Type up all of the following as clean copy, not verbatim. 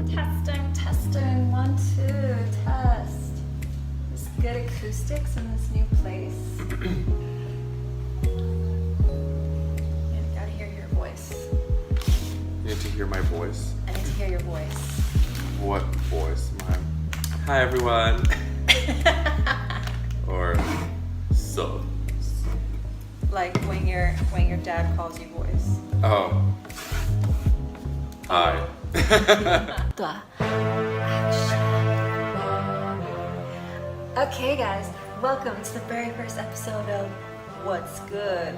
Testing, testing, 1, 2, test. There's good acoustics in this new place. Yeah, gotta hear your voice. You need to hear my voice. I need to hear your voice. What voice? Hi everyone. Or so. Like when your dad calls you voice. Oh. Hi. Okay guys, welcome to the very first episode of What's Good.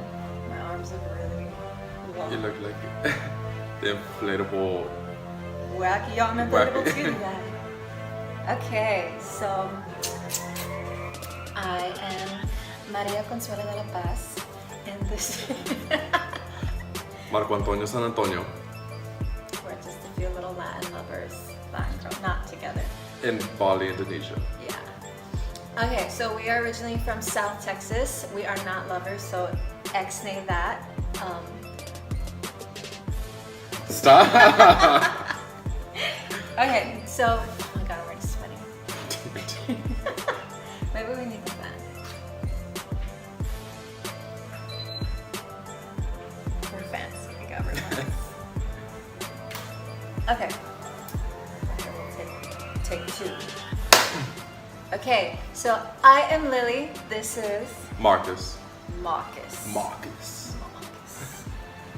My arms look really long. You look like the inflatable. Wacky arm inflatable too guy. Okay, so I am Maria Consuelo de la Paz and this Marco Antonio San Antonio. we're just a few little Latin lovers, not together. In Bali, Indonesia. Yeah. Okay, so we are originally from South Texas. We are not lovers, so ex-nay that. Stop! Okay, so oh my god, we're just sweating. Maybe we need the fan. We're fancy, we got remotes. Okay. Take 2. Okay, so I am Lily. This is Marcus. Marcus. Marcus.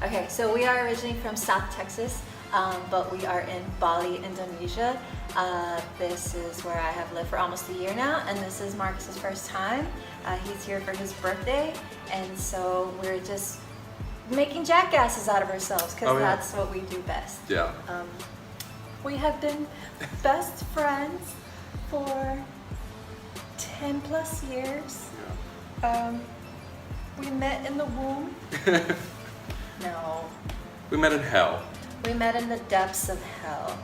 Okay, so we are originally from South Texas, but we are in Bali, Indonesia. This is where I have lived for almost a year now, and this is Marcus's first time. He's here for his birthday, and so we're just making jackasses out of ourselves, because that's what we do best. Yeah. We have been best friends for 10 plus years. Yeah. We met in the womb. No. We met in hell. We met in the depths of hell.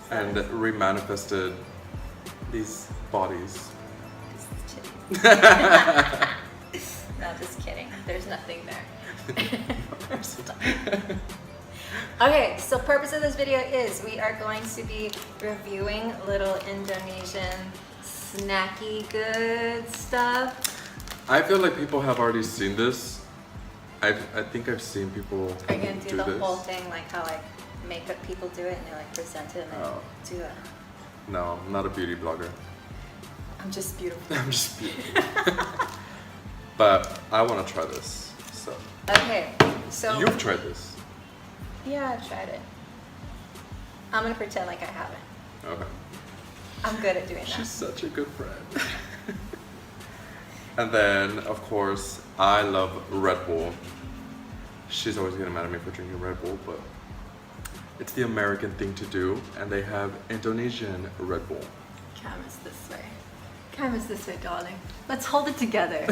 And remanifested these bodies. No, just kidding. There's nothing there. Okay, so purpose of this video is we are going to be reviewing little Indonesian snacky good stuff. I feel like people have already seen this. I think I've seen people Are you gonna do the this. whole thing like how like makeup people do it and they like present it and then do that? No, I'm not a beauty blogger. I'm just beautiful. I'm just beautiful. But I want to try this. So. Okay, so You've tried this. yeah, I've tried it. I'm gonna pretend like I haven't. Okay. I'm good at doing that. She's such a good friend. And then, of course, I love Red Bull. She's always getting mad at me for drinking Red Bull, but it's the American thing to do, and they have Indonesian Red Bull. Camera's this way. Camera's this way, darling. Let's hold it together.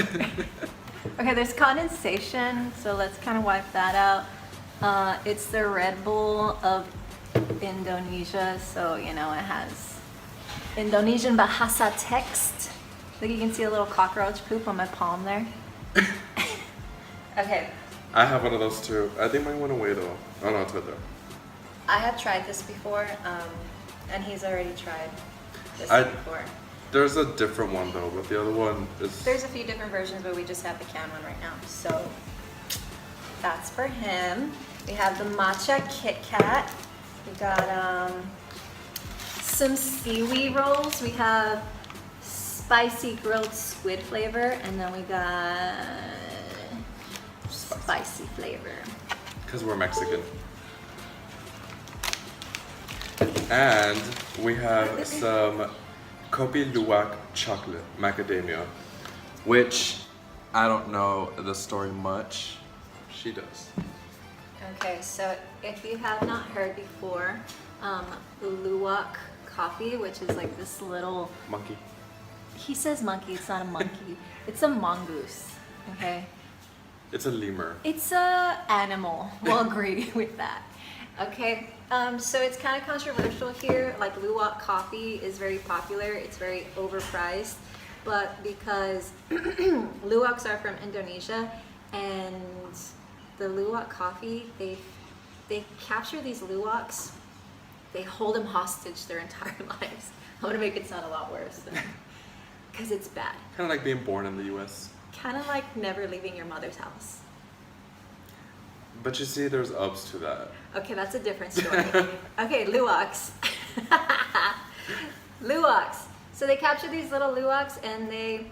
Okay, there's condensation, so let's kind of wipe that out. It's the Red Bull of Indonesia, so you know it has Indonesian Bahasa text. Look, you can see a little cockroach poop on my palm there. Okay. I have one of those too. I think mine went away though. Oh no, it's right there. I have tried this before, and he's already tried this before. There's a different one though, but the other one is... There's a few different versions, but we just have the can one right now. So that's for him. We have the matcha Kit Kat. We got some seaweed rolls. We have spicy grilled squid flavor, and then we got spicy flavor. Because we're Mexican. And we have some Kopi Luwak chocolate macadamia, which I don't know the story much. She does. Okay, so if you have not heard before, luwak coffee, which is like this little... Monkey. He says monkey, it's not a monkey. It's a mongoose, okay? It's a lemur. It's a animal, we'll agree with that. Okay, so it's kind of controversial here. Like luwak coffee is very popular, it's very overpriced, but because luwaks are from Indonesia and the luwak coffee, they capture these luwaks they hold them hostage their entire lives. I'm gonna make it sound a lot worse, because it's bad. Kind of like being born in the U.S. Kind of like never leaving your mother's house. But you see, there's ups to that. Okay, that's a different story. Okay, luwaks. Luwaks. So they capture these little luwaks and they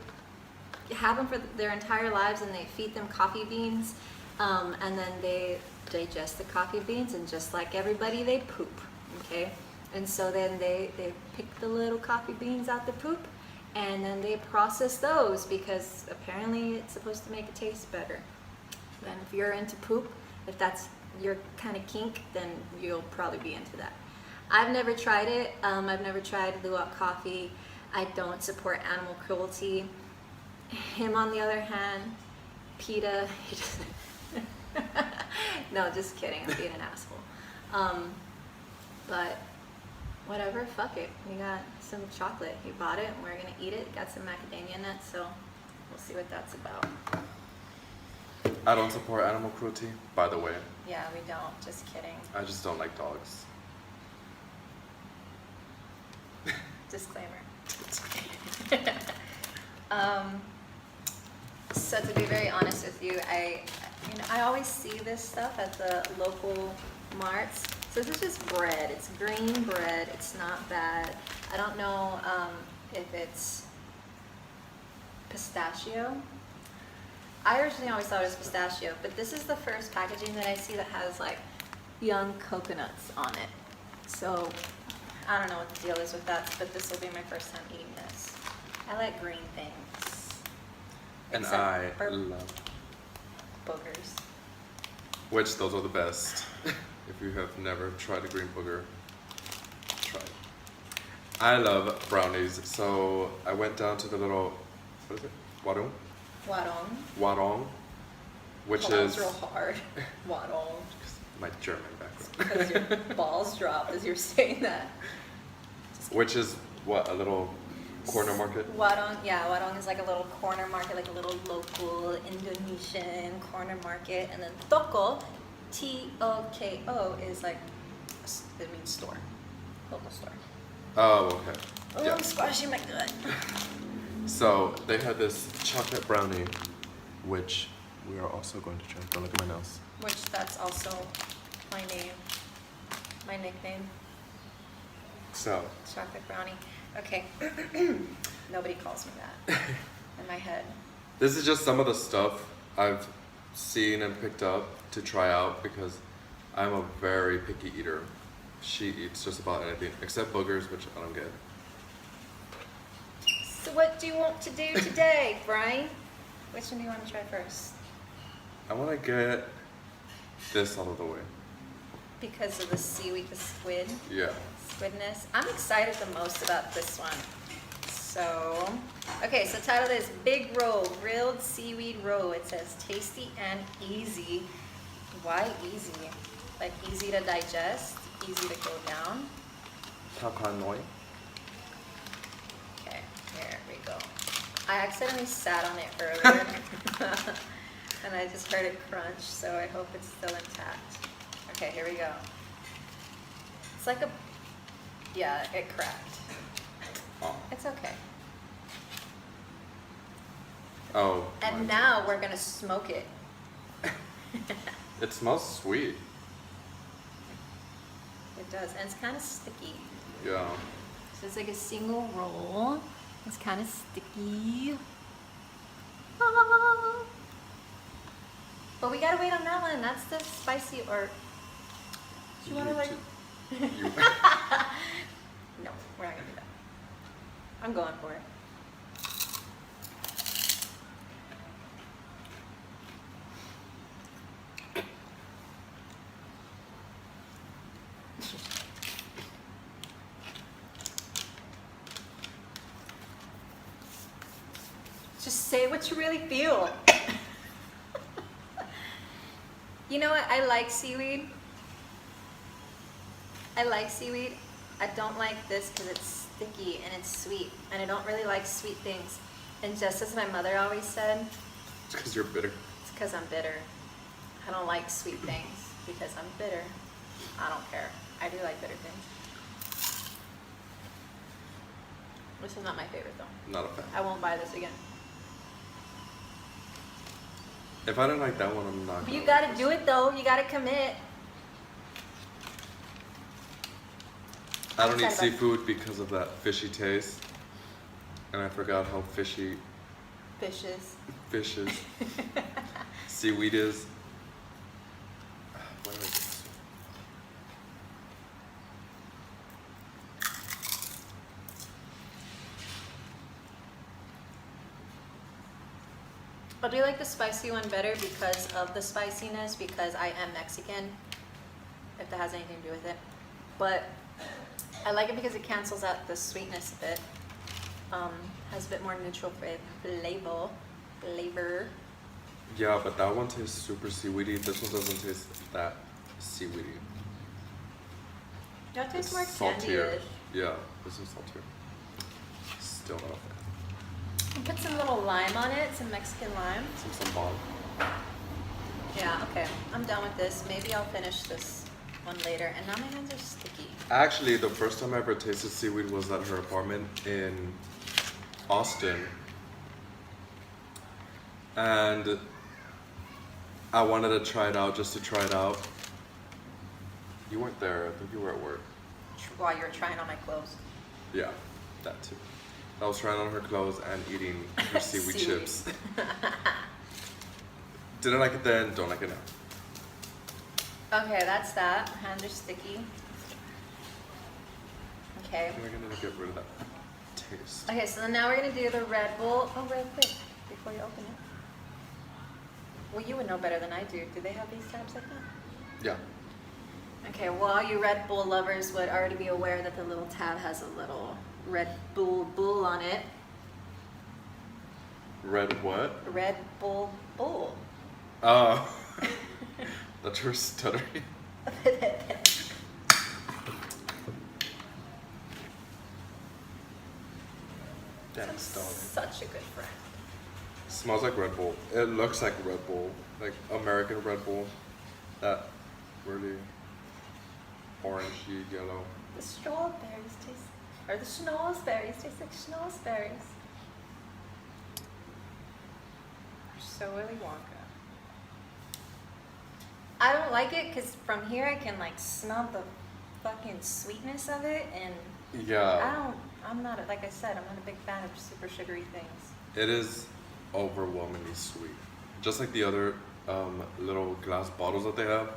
have them for their entire lives, and they feed them coffee beans, and then they digest the coffee beans, and just like everybody, they poop. Okay, and so then they pick the little coffee beans out the poop, and then they process those because apparently it's supposed to make it taste better. And if you're into poop, if that's your kind of kink, then you'll probably be into that. I've never tried it. I've never tried luwak coffee. I don't support animal cruelty. Him, on the other hand, PETA, he just no, just kidding. I'm being an asshole. But whatever, fuck it. We got some chocolate. He bought it, and we're gonna eat it. Got some macadamia nuts, so we'll see what that's about. I don't support animal cruelty, by the way. Yeah, we don't. Just kidding. I just don't like dogs. Disclaimer. So to be very honest with you, I always see this stuff at the local marts. So this is just bread. It's green bread. It's not bad. I don't know if it's pistachio. I originally always thought it was pistachio, but this is the first packaging that I see that has like young coconuts on it. So I don't know what the deal is with that, but this will be my first time eating this. I like green things. And Except I for love, boogers. which those are the best. If you have never tried a green booger, try it. I love brownies, so I went down to the little, what is it? Warung? Warung. Warung, which Oh, that is was real hard. Warung. my German background. Because your balls dropped as you're saying that. Which is what, a little corner market? Warung, yeah, Warung is like a little corner market, like a little local Indonesian corner market. And then toko, T-O-K-O, is like, it means store, local store. Oh, okay. Oh, Yeah. I'm squashing my gut. So they had this chocolate brownie, which we are also going to try. Don't look at my nails. Which that's also my name, my nickname, So chocolate brownie. Okay, nobody calls me that in my head. this is just some of the stuff I've seen and picked up to try out because I'm a very picky eater. She eats just about anything except boogers, which I don't get. So what do you want to do today, Brian? Which one do you want to try first? I want to get this out of the way. Because of the seaweed, the squid, Yeah. squidness. I'm excited the most about this one. So, okay, so title is Big Roll, Grilled Seaweed Roll. It says tasty and easy. Why easy? Like easy to digest, easy to go down. Takanoi. Okay, here we go. I accidentally sat on it earlier. And I just heard it crunch, so I hope it's still intact. Okay, here we go. It's like a, yeah, it cracked. Oh. It's okay. Oh. And my- now we're gonna smoke it. It smells sweet. It does, and it's kind of sticky. Yeah. So it's like a single roll. It's kind of sticky. Ah. But we gotta wait on that one. That's the spicy, or do you wanna like? You- No, we're not gonna do that. I'm going for it. Just say what you really feel. You know what? I like seaweed. I like seaweed. I don't like this because it's sticky and it's sweet. And I don't really like sweet things. And just as my mother always said, It's because you're bitter. it's because I'm bitter. I don't like sweet things because I'm bitter. I don't care. I do like bitter things. This is not my favorite though. Not a fan. I won't buy this again. If I didn't like that one, I'm not. But you gotta do it though. You gotta commit. I don't eat Excited about- seafood because of that fishy taste, and I forgot how fishy Fishes. fish is. Seaweed is. What did I do? I do like the spicy one better because of the spiciness, because I am Mexican, if that has anything to do with it. But I like it because it cancels out the sweetness a bit. Has a bit more neutral flavor. Yeah, but that one tastes super seaweedy. This one doesn't taste that seaweedy. That tastes more Saltier. candy-ish. Yeah, this is saltier. Still not a fan. And put some little lime on it, some Mexican lime. Some bomb. Yeah, okay. I'm done with this. Maybe I'll finish this one later. And now my hands are sticky. Actually, the first time I ever tasted seaweed was at her apartment in Austin. And I wanted to try it out just to try it out. You weren't there. I think you were at work. While you were trying on my clothes. Yeah, that too. I was trying on her clothes and eating her seaweed Seaweed. chips. Didn't like it then, don't like it now. Okay, that's that. Hands are sticky. Okay. We're gonna get rid of that taste. Okay, so then now we're gonna do the Red Bull. Oh, real quick, before you open it. Well, you would know better than I do. Do they have these tabs like that? Yeah. Okay, well, all you Red Bull lovers would already be aware that the little tab has a little Red Bull on it. Red what? Red Bull. Oh. That's her stuttering. Thanks, darling. Such a good friend. Smells like Red Bull. It looks like Red Bull, like American Red Bull. That really orangey yellow. The strawberries taste, or the schnozberries taste like schnozberries. You're so Willy Wonka. I don't like it because from here I can like smell the fucking sweetness of it, and Yeah. I'm not, like I said, I'm not a big fan of super sugary things. It is overwhelmingly sweet. Just like the other little glass bottles that they have.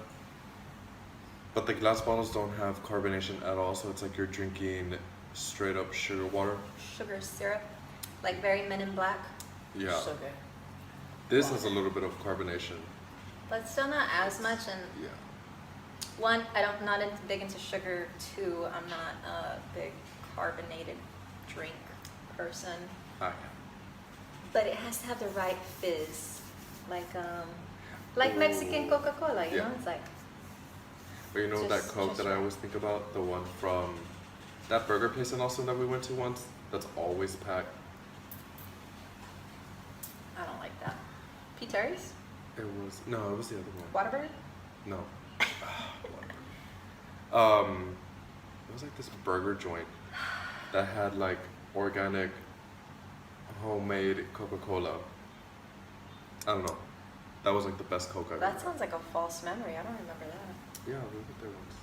But the glass bottles don't have carbonation at all, so it's like you're drinking straight up sugar water. Sugar syrup, like very Men in Black. Yeah. Sugar. This has a little bit of carbonation. But still not as much, and Yeah. one, I'm not big into sugar. Two, I'm not a big carbonated drink person. Ah, But it has to have the right fizz, like Mexican Ooh. Coca-Cola. You Yeah. know, it's like. But you know that Just Coke that I right. always think about? The one from that burger place in Austin that we went to once? That's always packed. I don't like that. P. Terry's? It was it was the other one. Whataburger? No. It was like this burger joint that had like organic homemade Coca-Cola. I don't know. That was like the best Coke I've ever That had. sounds like a false memory. I don't remember that. Yeah, we went there once.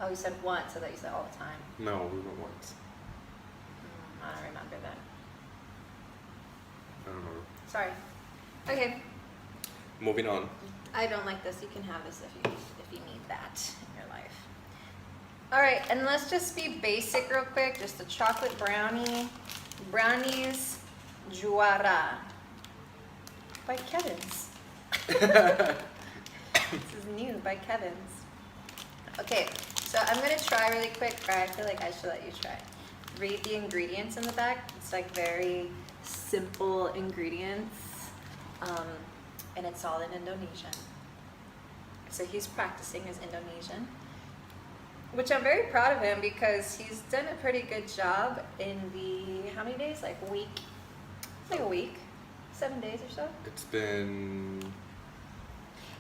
Oh, you said once, so that you said all the time. No, we went once. I don't remember that. I don't remember. Sorry. Okay. Moving on. I don't like this. You can have this if you need that in your life. All right, and let's just be basic real quick. Just a chocolate brownie. Brownies Juara by Kevin's. This is new by Kevin's. Okay, so I'm gonna try really quick, or I feel like I should let you try. Read the ingredients in the back. It's like very simple ingredients. And it's all in Indonesian. So he's practicing his Indonesian, which I'm very proud of him because he's done a pretty good job in the, how many days? Like a week? It's like a week, 7 days or so. It's been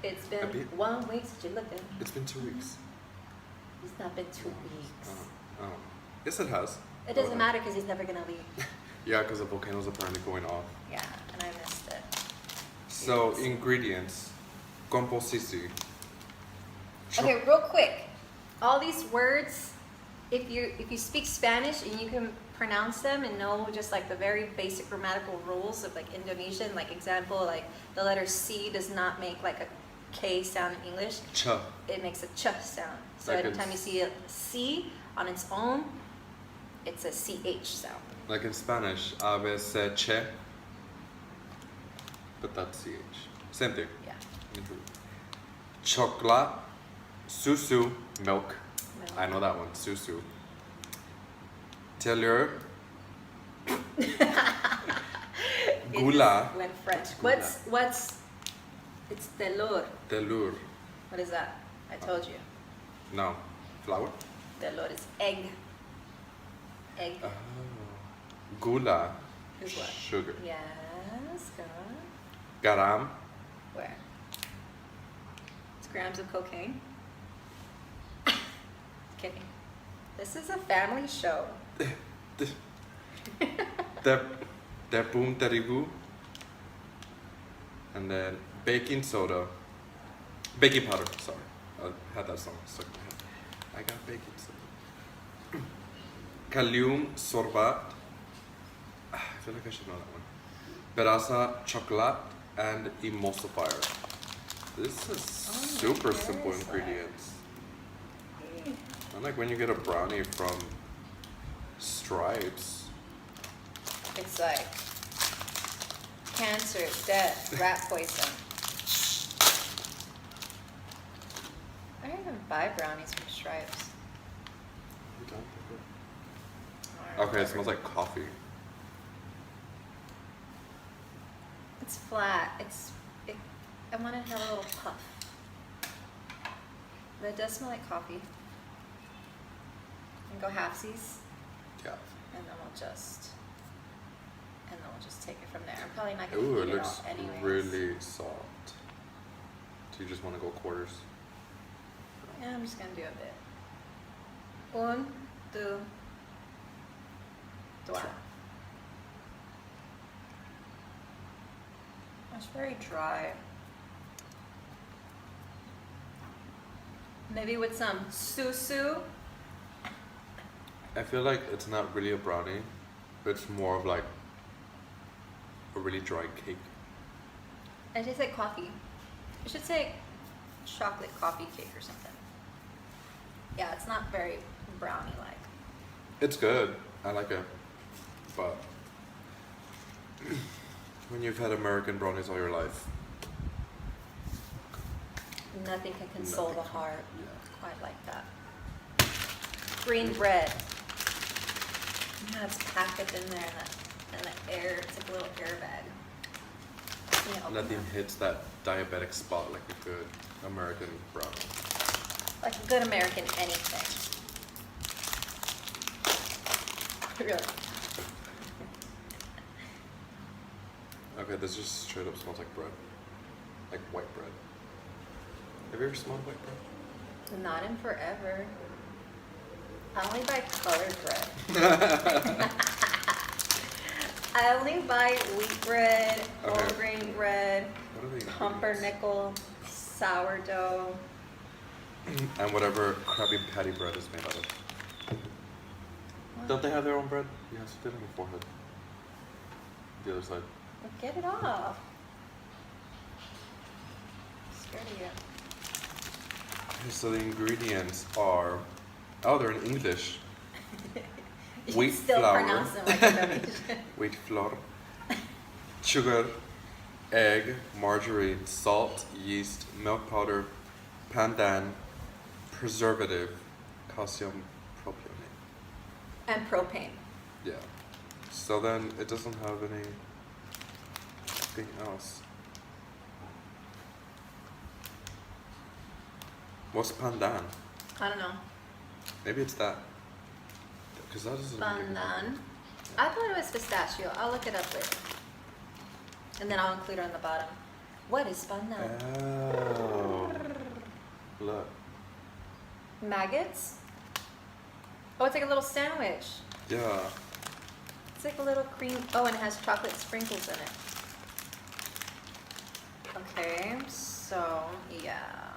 It's been A bit. 1 week since you looked at him. It's been 2 weeks. It's not been 2 weeks. Oh. Yes, it has. It doesn't matter because he's never gonna leave. Yeah, because the volcano's apparently going off. Yeah, and I missed it. So ingredients, composition. Okay, real quick. All these words, if you speak Spanish and you can pronounce them and know just like the very basic grammatical rules of like Indonesian, like example, like the letter C does not make like a K sound in English. Ch. It makes a ch sound. So Like anytime you see a C on its own, it's a CH sound. Like in Spanish, a veces che, but that's ch. Same thing. Yeah. Chocolate, susu, milk. Milk. I know that one, susu. Telur, gula, It went French. Gula. What's it's telur. telur. What is that? I told you. No, flour. Telur is egg. Egg. Oh. Gula, Is what? sugar. Yes, God. Garam, Where? It's grams of cocaine. Kidding. This is a family show. tepung terigu, and then baking soda, baking powder. Sorry, I had that song stuck in my head. I got baking soda. Kalium sorbat. I feel like I should know that one. Berasa chocolate and emulsifier. This is super simple yes. ingredients. Not like when you get a brownie from Stripes. It's like cancer, death, rat poison. I don't even buy brownies from Stripes. Alright, Okay, it smells like coffee. It's flat. I want it to have a little puff. But it does smell like coffee. And go halfsies, Yeah. and then we'll just take it from there. I'm probably not gonna Ooh, it eat it looks all anyways. really soft. Do you just want to go quarters? Yeah, I'm just gonna do a bit. Un, two, trois. It's very dry. Maybe with some susu. I feel like it's not really a brownie. It's more of like a really dry cake. It tastes like coffee. I should say chocolate coffee cake or something. Yeah, it's not very brownie-like. It's good. I like it. But when you've had American brownies all your life, Nothing can console Nothing the can- heart yeah. quite like that. Green bread. Yeah, it's packed up in there in the air. It's like a little airbag. Yeah, open nothing that. hits that diabetic spot like a good American brownie. Like a good American anything. Really. Okay, this just straight up smells like bread. Like white bread. Have you ever smelled white bread? Not in forever. I only buy colored bread. I only buy wheat bread, whole Okay. grain bread, What are the ingredients? pumpernickel, sourdough. And whatever Krabby Patty bread is made out of. Don't they have their own bread? Yes, they have a forehead. The other side. Well, get it off. Scared of you. Okay, so the ingredients are, oh, they're in English. You Wheat still flour. pronounce them like Indonesian. Wheat flour, sugar, egg, margarine, salt, yeast, milk powder, pandan, preservative, calcium propionate. And propane. Yeah. So then it doesn't have anything else. What's pandan? I don't know. Maybe it's that. Because that doesn't. make it- Pandan. I thought it was pistachio. I'll look it up later. And then I'll include it on the bottom. What is pandan? Oh. Look. Maggots? Oh, it's like a little sandwich. Yeah. It's like a little cream. Oh, and it has chocolate sprinkles in it. Okay, so yeah.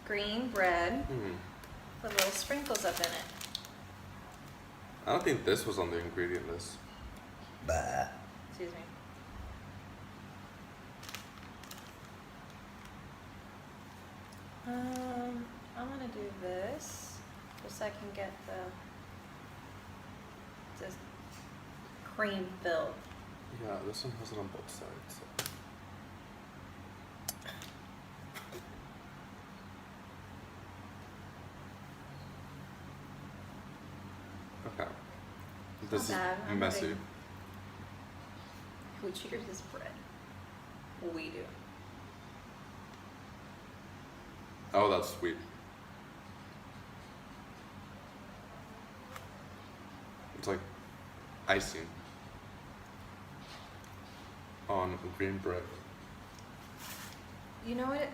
Green bread with little sprinkles up in it. I don't think this was on the ingredient list. Bah. Excuse me. I'm gonna do this just so I can get the cream filled. Yeah, this one has it on both sides. So. Okay. This is Not bad. I'm messy. ready. Who cheers this bread? We do. Oh, that's sweet. It's like icing on green bread. You know what?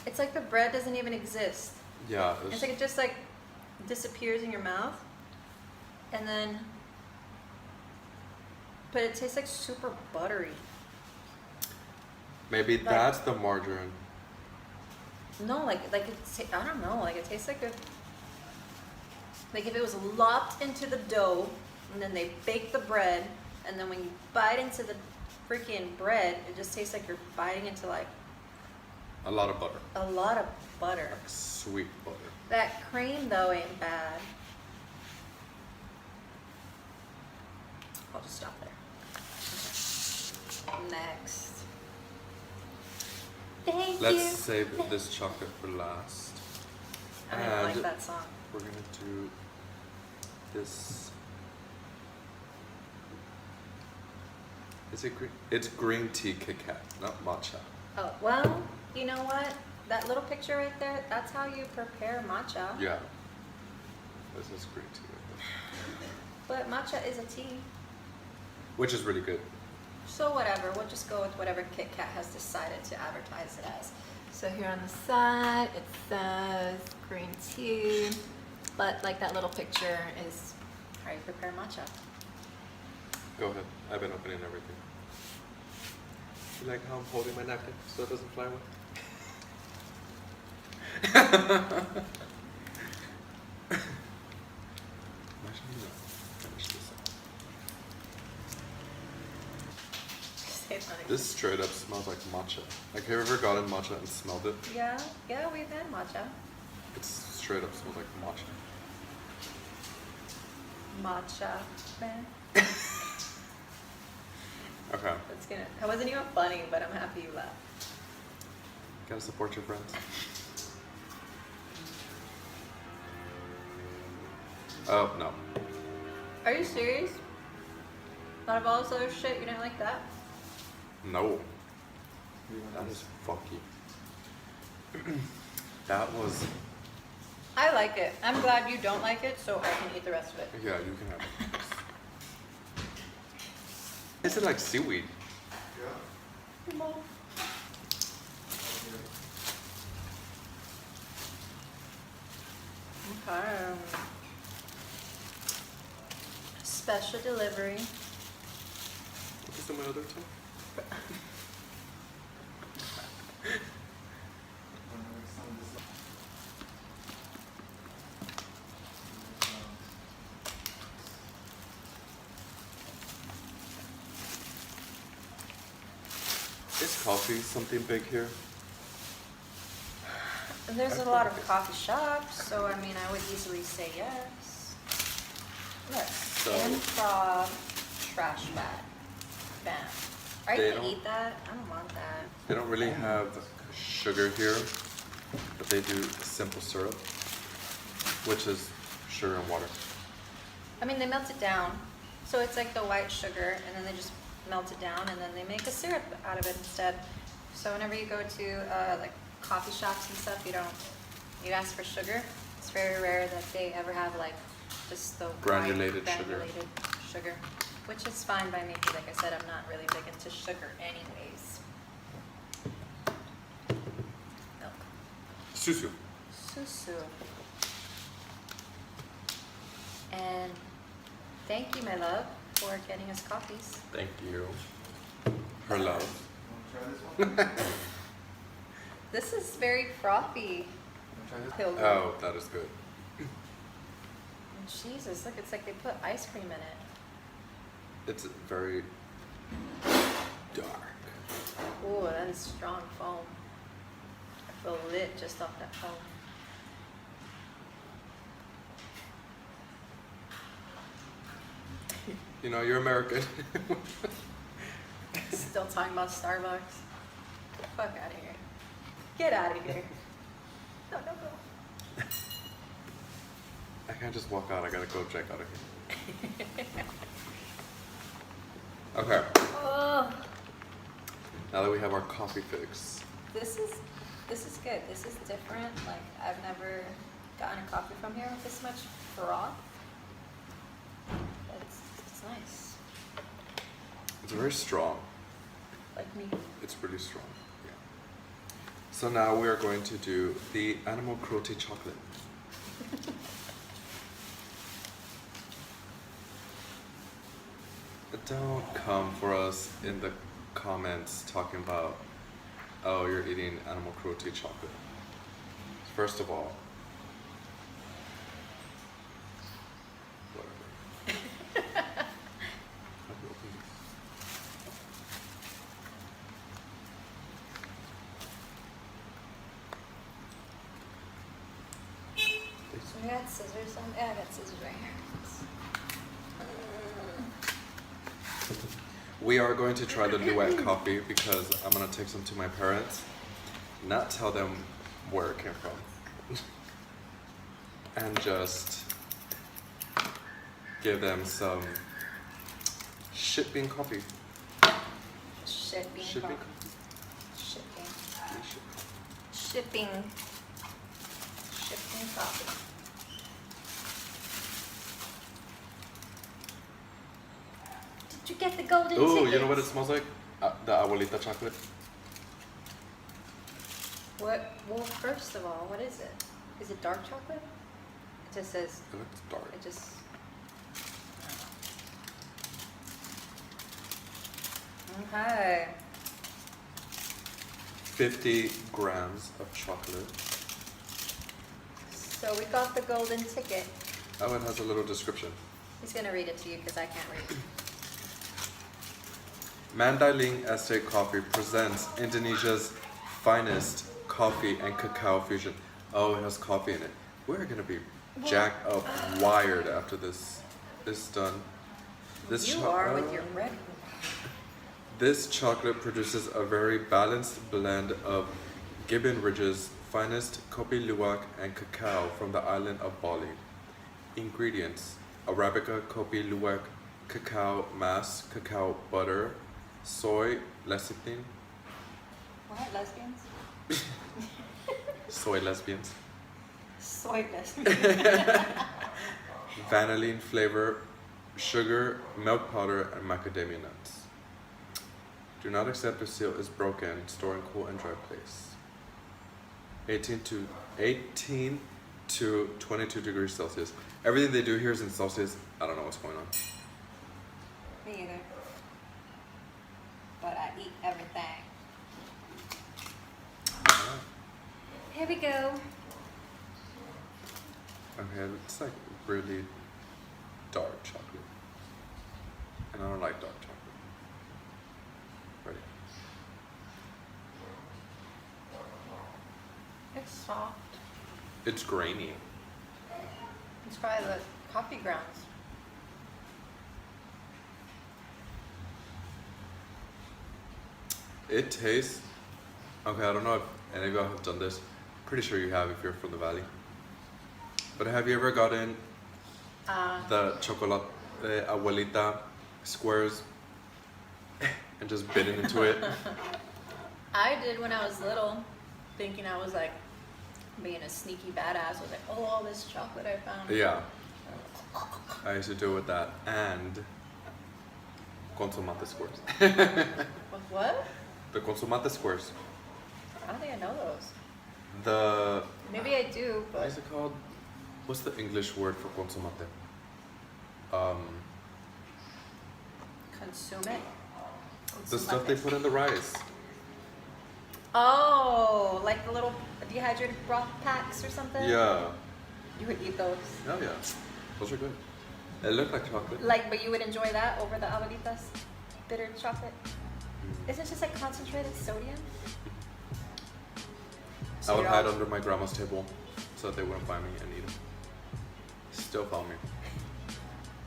It's like the bread doesn't even exist. Yeah, It's like it just like disappears in your mouth, and then, but it tastes like super buttery. maybe that's the margarine. No, like it's, I don't know, like it tastes like like if it was lopped into the dough, and then they bake the bread, and then when you bite into the freaking bread, it just tastes like you're biting into like A lot of butter. a lot of butter. Like sweet butter. That cream though ain't bad. I'll just stop there. Next. Thank Let's you. save this chocolate for last. I don't like And that song. we're gonna do this. Is it green? It's green tea Kit Kat, not matcha. Oh, well, you know what? That little picture right there, that's how you prepare matcha. Yeah. This is green tea. Right there. But matcha is a tea. Which is really good. So whatever, we'll just go with whatever Kit Kat has decided to advertise it as. So here on the side, it says green tea, but like that little picture is how you prepare matcha. Go ahead. I've been opening everything. You like how I'm holding my napkin so it doesn't fly away? Imagine you finish this up. Say something. This straight up smells like matcha. Like, have you ever gotten matcha and smelled it? Yeah, we've had matcha. It straight up smells like matcha. Matcha, man. Okay. That's gonna. That wasn't even funny, but I'm happy you laughed. Gotta support your friends. Oh, no. Are you serious? Out of all this other shit, you didn't like that? No. That is fucky. That was. I like it. I'm glad you don't like it, so I can eat the rest of it. Yeah, you can have it. Is it like seaweed? Okay. Special delivery. What is in my other tongue? Is coffee something big here? There's a lot of coffee shops, so I mean, I would easily say yes. Look, So- improv trash bag. Bam. Are They you gonna don't- eat that? I don't want that. They don't really have sugar here, but they do simple syrup, which is sugar and water. I mean, they melt it down, so it's like the white sugar, and then they just melt it down, and then they make a syrup out of it instead. So whenever you go to like coffee shops and stuff, you ask for sugar. It's very rare that they ever have like just the white Granulated sugar. granulated sugar, which is fine by me because, like I said, I'm not really big into sugar anyways. Milk. Susu. Susu. And thank you, my love, for getting us coffees. Thank you. Her love. This is very frothy. Pilgrim. Oh, that is good. Jesus, look, it's like they put ice cream in it. It's very dark. Ooh, that is strong foam. I feel lit just off that foam. You know, you're American. Still talking about Starbucks. Get the fuck out of here. Get out of here. No, no, no. I can't just walk out. I gotta go check out of here. Okay. Oh, Now that we have our coffee fix. this is good. This is different. Like, I've never gotten a coffee from here with this much froth. It's nice. It's very strong. Like me. It's pretty strong. Yeah. So now we are going to do the animal cruelty chocolate. Don't come for us in the comments talking about, oh, you're eating animal cruelty chocolate. First of all, whatever. How do you open this? So we got scissors on. Yeah, I got scissors right here. We are going to try the Duet coffee because I'm going to take some to my parents, not tell them where it came from, and just give them some shit bean coffee. Shipping. Shipping coffee. Shipping. coffee. Shipping. Shipping coffee. Did you get the golden Ooh, tickets? you know what it smells like? The abuelita chocolate. What? Well, first of all, what is it? Is it dark chocolate? It just says. It looks dark. It just. Okay. 50 grams of chocolate. So we got the golden ticket. Oh, it has a little description. He's gonna read it to you because I can't read. Mandailing Estate Coffee presents Indonesia's finest coffee and cacao fusion. Oh, it has coffee in it. We're gonna be jacked up, wired after this is done. You are with your red. This chocolate produces a very balanced blend of Gibbon Ridge's finest kopi luwak and cacao from the island of Bali. Ingredients: Arabica kopi luwak, cacao mass, cacao butter, soy lecithin, What? Lesbians? soy lesbians, Soy lesbians. vanillin flavor, sugar, milk powder, and macadamia nuts. Do not accept if seal is broken. Store in cool and dry place. 18 to 22 degrees Celsius. Everything they do here is in Celsius. I don't know what's going on. Me either. But I eat everything. Here we go. Okay, it's like really dark chocolate. And I don't like dark chocolate. Ready? It's soft. It's grainy. It's probably the coffee grounds. It tastes, okay, I don't know if any of y'all have done this. Pretty sure you have if you're from the valley. But have you ever gotten the chocolate abuelita squares and just bitten into it? I did when I was little, thinking I was like being a sneaky badass. I was like, oh, all this chocolate I found. Yeah. I used to do it with that and consomate squares. With what? The consomate squares. I don't think I know those. The, Maybe I do, what but is it called? What's the English word for consomate? Consume it. The stuff they put in the rice. Oh, like the little dehydrated broth packs or something? Yeah. You would eat those. Oh yeah. Those are good. It looked like chocolate. Like, but you would enjoy that over the abuelitas bitter chocolate? Isn't it just like concentrated sodium? I would hide under my grandma's table so that they wouldn't find me and eat them. Still found me.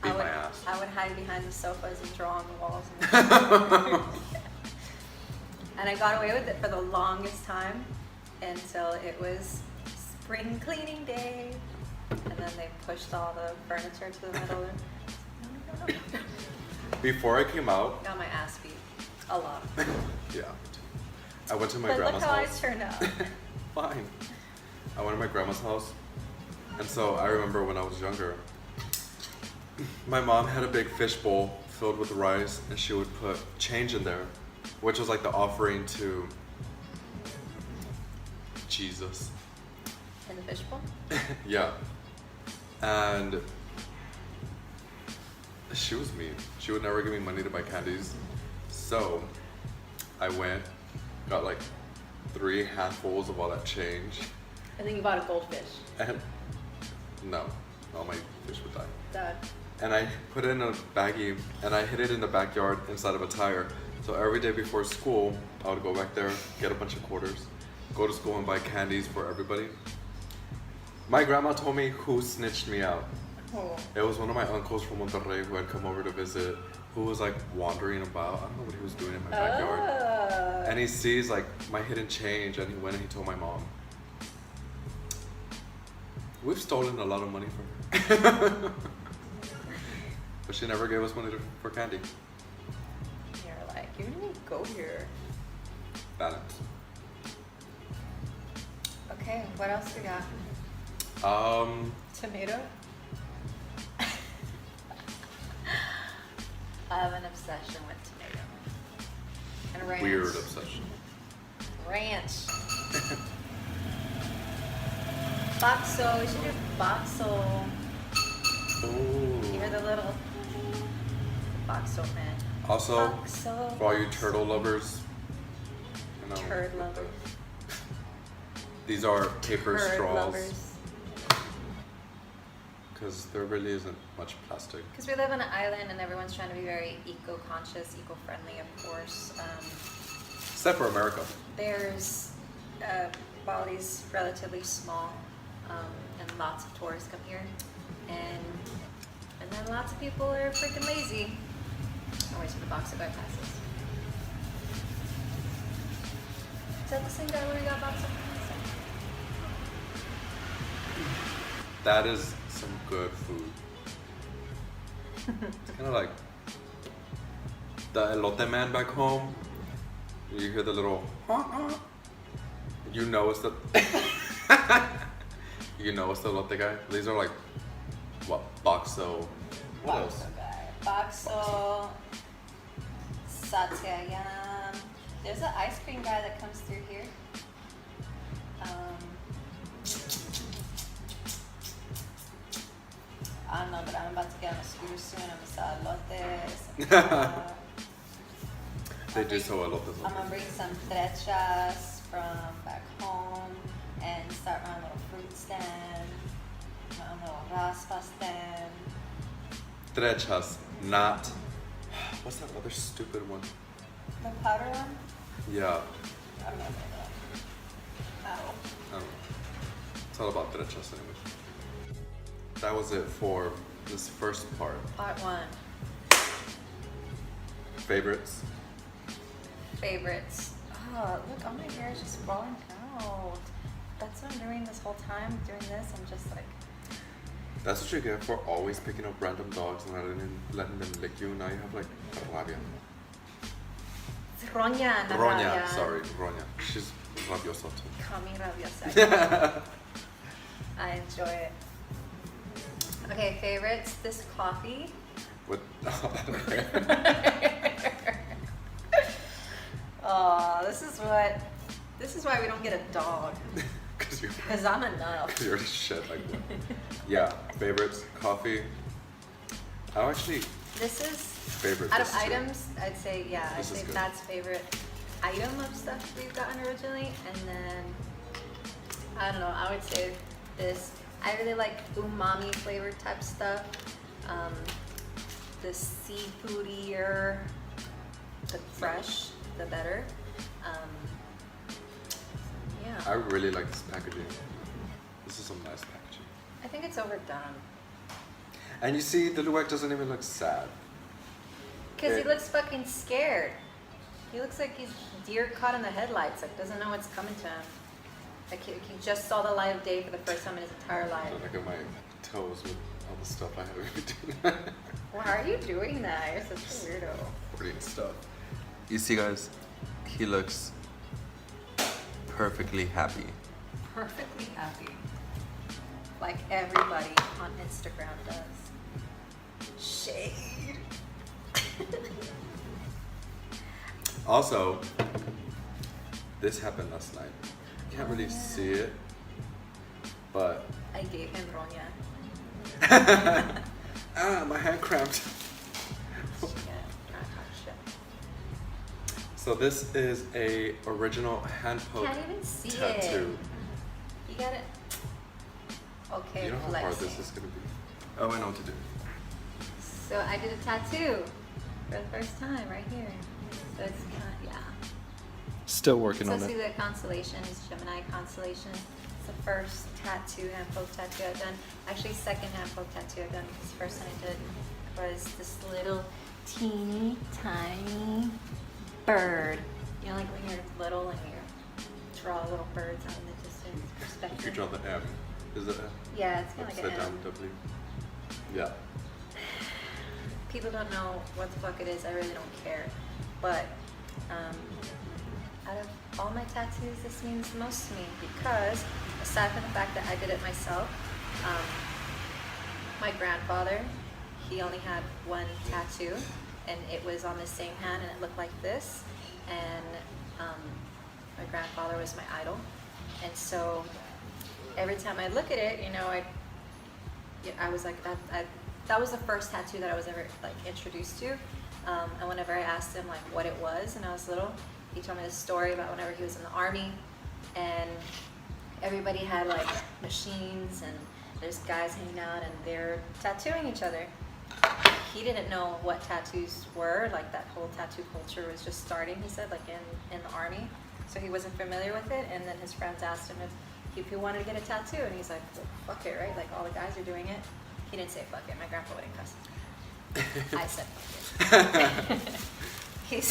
Beat my ass. I would hide behind the sofas and draw on the walls. And I got away with it for the longest time until it was spring cleaning day. And then they pushed all the furniture to the middle. And Before I came out, got my ass beat a lot. yeah, I went to my But look grandma's how house. I turned out. Fine. I went to my grandma's house, and so I remember when I was younger, my mom had a big fish bowl filled with rice, and she would put change in there, which was like the offering to Jesus. In the fishbowl? Yeah. And she was mean. She would never give me money to buy candies. So I went, got like 3 handfuls of all that change. And then you bought a goldfish. And no, all my fish would die. Dad. And I put it in a baggie and I hid it in the backyard inside of a tire. So every day before school, I would go back there, get a bunch of quarters, go to school and buy candies for everybody. My grandma told me who snitched me out. Oh. It was one of my uncles from Monterrey who had come over to visit, who was like wandering about. I don't know what he was doing in my backyard. And he sees like my hidden change and he went and he told my mom. We've stolen a lot of money from her. But she never gave us money for candy. You're like, you didn't even go here. Balance. Okay, what else we got? Tomato? I have an obsession with tomato. And ranch. Weird obsession. Ranch. Bakso, we should do bakso. Ooh. You're the little bakso man. Also, Bakso, for all you turtle lovers, you know, turd lovers. these are paper Turd straws. lovers. Because there really isn't much plastic. Because we live on an island and everyone's trying to be very eco-conscious, eco-friendly, of course. Except for America. There's Bali's relatively small, and lots of tourists come here, and then lots of people are freaking lazy. I'll wait till the box guy passes. Is that the same guy where we got box from? That is some good food. It's kind of like the elote man back home. You hear the little, you know it's the, you know it's the elote guy. These are like, what, bakso, what else? Bakso, satayam. There's an ice cream guy that comes through here. I don't know, but I'm about to get on a scooter soon. I'm gonna sell elotes. They do sell elotes. I'm gonna bring some trechas from back home and start my own little fruit stand, my own little raspa stand. Trechas, not, what's that other stupid one? The powder one? Yeah, I don't know. Oh. I don't know. It's all about trechas anyway. That was it for this first part. Part 1. Favorites? Favorites. Oh, look, all my hair is just falling out. That's what I'm doing this whole time. Doing this, I'm just like. That's what you get for always picking up random dogs and letting them lick you. Now you have like rabia. It's Ronya, not Ronya, rabia. sorry, Ronya. She's rabiosa too. Call me rabiosa. I enjoy it. Okay, favorites. This coffee. What? Oh, this is why we don't get a dog. Because I'm enough. You're shit like that. Yeah, favorites, coffee. I actually This is, favorite out of this too. items, I'd say, yeah, I'd This is say good. Matt's favorite item of stuff we've gotten originally. And then, I don't know, I would say this. I really like umami flavored type stuff. The seafoodier, the fresh, the better. Yeah. I really like this packaging. This is some nice packaging. I think it's overdone. And you see, the Luwak doesn't even look sad. Because he It- looks fucking scared. He looks like he's deer caught in the headlights, like doesn't know what's coming to him. Like he just saw the light of day for the first time in his entire life. Look at my toes with all the stuff I have in between. Why are you doing that? You're such a weirdo. Pretty stuff. You see, guys, he looks perfectly happy. Perfectly happy. Like everybody on Instagram does. Shade. Also, this happened last night. You can't really Yeah. see it, but I gave him roña. my hand cramped. Shit. Not hot shit. So this is a original hand poke Can't even see tattoo. You got it. Okay, You know how hard flexing. this is gonna be. Oh, I know what to do. So I did a tattoo for the first time right here. So it's kind of, yeah. Still working So see the constellation is Gemini constellation. It's the first tattoo, hand poke tattoo I've done. Actually, second hand poke tattoo I've done because the first one I did was this little teeny tiny bird. You know, like when you're little and you draw little birds out in the distance perspective. If you draw the M, is it M? Yeah, it's kind of like Upside an down M. W. Yeah. People don't know what the fuck it is. I really don't care. But out of all my tattoos, this means the most to me because aside from the fact that I did it myself, my grandfather, he only had one tattoo and it was on the same hand and it looked like this. And my grandfather was my idol. And so every time I look at it, you know, I was like, that was the first tattoo that I was ever like introduced to. And whenever I asked him like what it was when I was little, he told me this story about whenever he was in the army and everybody had like machines and there's guys hanging out and they're tattooing each other. He didn't know what tattoos were, like that whole tattoo culture was just starting, he said, like in the army. So he wasn't familiar with it, and then his friends asked him if he wanted to get a tattoo, and he's like, well, fuck it, right? Like all the guys are doing it. He didn't say fuck it, my grandpa wouldn't cuss. I said fuck it.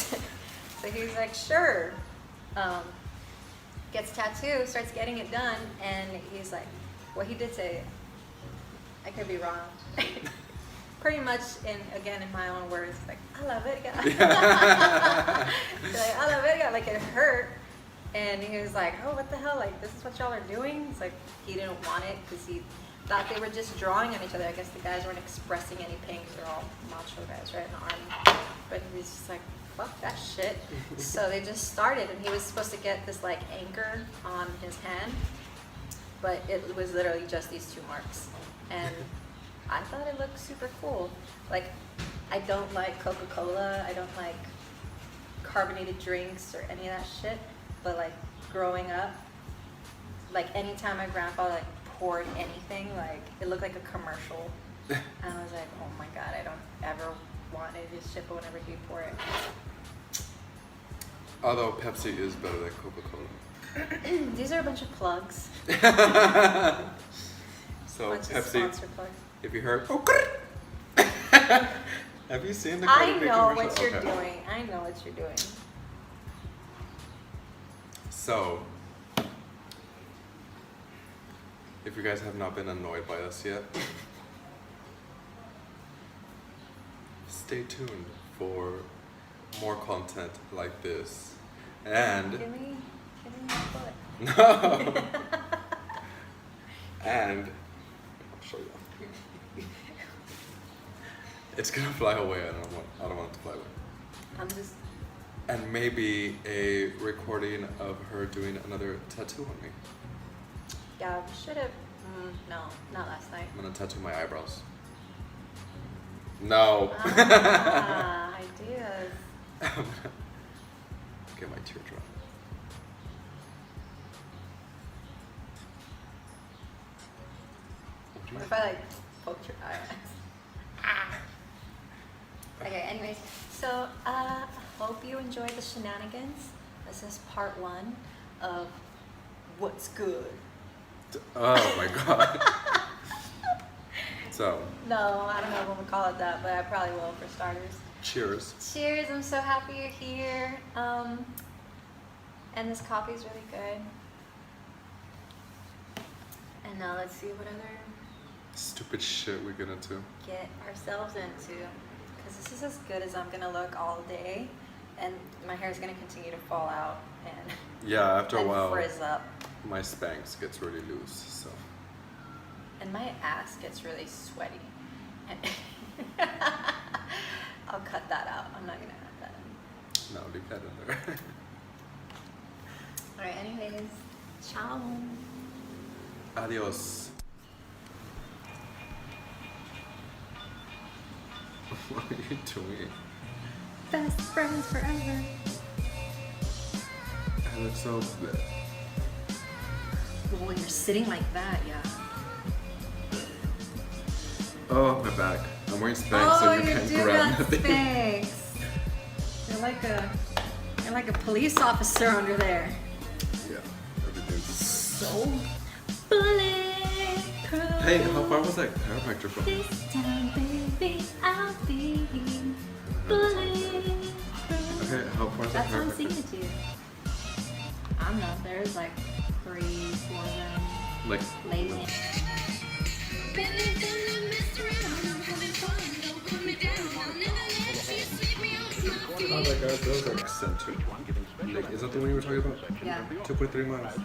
So he's like, sure. Gets tattoo, starts getting it done, and he's like, well, he did say, I could be wrong. Pretty much, in my own words, like, I love it. Like, I love it. Like, it hurt. And he was like, oh, what the hell? Like, this is what y'all are doing? It's like, he didn't want it because he thought they were just drawing on each other. I guess the guys weren't expressing any pain because they're all macho guys, right, in the army. But he was just like, fuck that shit. So they just started, and he was supposed to get this, like, anchor on his hand. But it was literally just these two marks. And I thought it looked super cool. Like, I don't like Coca-Cola. I don't like carbonated drinks or any of that shit. But like growing up, like anytime my grandpa like poured anything, like it looked like a commercial. And I was like, oh my God, I don't ever want it to ship it whenever he pour it. Although Pepsi is better than Coca-Cola. These are a bunch of plugs. So Bunch of Pepsi, sponsor plugs. if you heard, have you seen the I Cardi B know commercial? what you're Okay. doing. I know what you're doing. So, if you guys have not been annoyed by us yet, stay tuned for more content like this. And Give me my foot. no, and I'll show you. It's gonna fly away. I don't want it to fly away. I'm just. And maybe a recording of her doing another tattoo on me. Yeah, we should have. No, not last night. I'm gonna tattoo my eyebrows. No. Ah, ideas. Get my teardrop. What if I like poked your eye? Okay, anyways, so hope you enjoyed the shenanigans. This is part 1 of What's Good. Oh my god. So, No, I don't know if I'm gonna call it that, but I probably will for starters. cheers. Cheers, I'm so happy you're here. And this coffee is really good. And now let's see what other Stupid shit we get into. get ourselves into. Because this is as good as I'm gonna look all day. And my hair is gonna continue to fall out and, Yeah, after a and while, frizz up. my Spanx gets really loose, so. And my ass gets really sweaty. I'll cut that out. I'm not gonna add that in. No, leave that in there. Alright, anyways, ciao. Adios. What are you doing? Best friends forever. I look so good. Well, when you're sitting like that, yeah. Oh, my back. I'm wearing Spanx, Oh, so you you can't do grab got nothing. Spanx. You're like a police officer under there. Yeah, everything's. So bulletproof. Hey, how far was that chiropractor from? This time, baby, I'll be bulletproof. Okay, how far is that That's what I'm singing chiropractor? to you. I don't know. There's like 3, 4 of them. Like, Lately. oh my god, those are eccentric. Like, is that the one you were talking about? Yeah. 2.3 miles.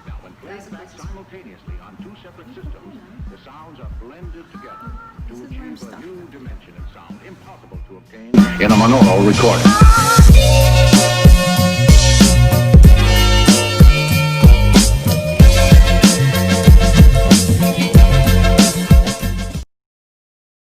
Now, when played back simultaneously on 2 separate systems, the sounds are blended together to This is where I'm achieve a stuck. new dimension of sound impossible to obtain in a monaural recording.